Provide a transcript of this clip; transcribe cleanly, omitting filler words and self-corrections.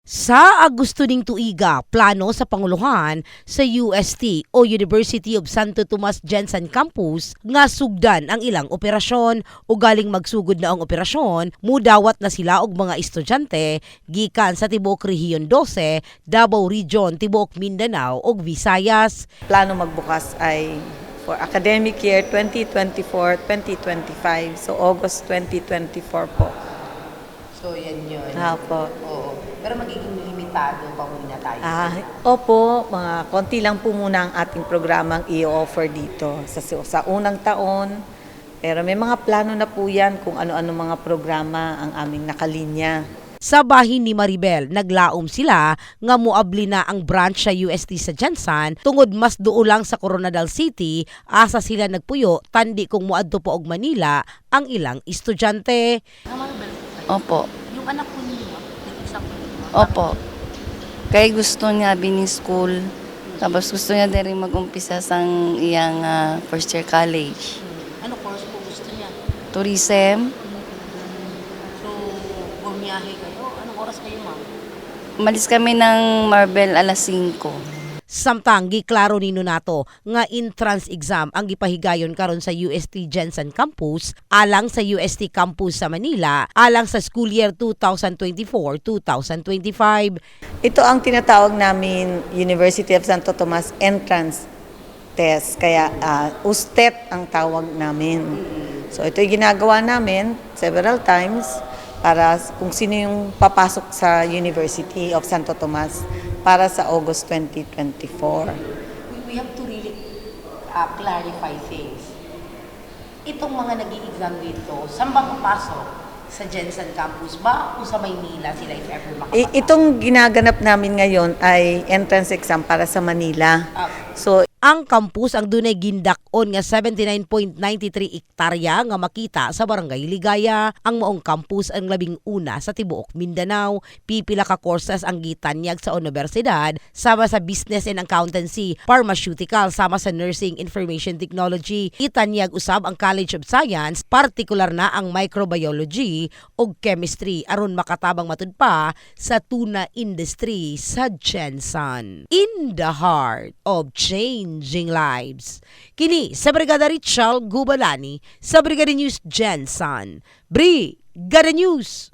Sa Agosto ding tuiga, plano sa Panguluhan sa UST o University of Santo Tomas Jensen Campus nga sugdan ang ilang operasyon o galing magsugod na ang operasyon, mudawat na sila og mga estudyante gikan sa tibuok Rehiyon 12, Davao Region, tibuok Mindanao ug Visayas. Plano magbukas ay for academic year 2024-2025, so August 2024 po. So yan yun. Opo. Oo. Pero magiging limitado pa muna tayo. Opo, mga konti lang po muna ang ating programang i-offer dito sa unang taon. Pero may mga plano na po yan kung ano-ano mga programa ang aming nakalinya. Sa bahin ni Maribel, naglaom sila nga muabli na ang branch sa UST sa Jensen tungod mas duo lang sa Coronadal City, asa sila nagpuyo tandi kung muadto po og Manila ang ilang estudyante. Opo. Yung anak ko niyo, nag-exam ko. Opo. Kaya gusto niya bini school. Tapos gusto niya din rin mag-umpisa sa iyang first year college. Ano course po gusto niya? Tourism. So, bumiyahe kayo? Anong oras kayo, ma'am? Umalis kami ng Marbel alas 5. Samtang giklaro nino nato nga entrance exam ang gipahigayon karon sa UST Jensen Campus alang sa UST Campus sa Manila alang sa school year 2024-2025. Ito ang tinatawag namin University of Santo Tomas Entrance Test, kaya USTET ang tawag namin. So ito yung ginagawa namin several times para kung sino yung papasok sa University of Santo Tomas para sa August 2024. We have to really clarify things. Itong mga nag-i-exam dito, saan ba papasok? Sa Jensen Campus ba o sa Maynila sila if ever makapasok? Itong ginaganap namin ngayon ay entrance exam para sa Manila. So ang campus ang dunay gindak-on nga 79.93 hektarya nga makita sa Barangay Ligaya. Ang maong campus ang labing una sa tibuok Mindanao. Pipila ka courses ang gitanyag sa universidad, sama sa Business and Accountancy, Pharmaceutical, sama sa Nursing Information Technology. Itanyag usab ang College of Science, partikular na ang Microbiology ug Chemistry aron makatabang matud pa sa tuna industry sa Jensen. In the heart of changing lives. Kini sa Brigada Richal Gubalani sa Brigada News Jensen. Brigada News!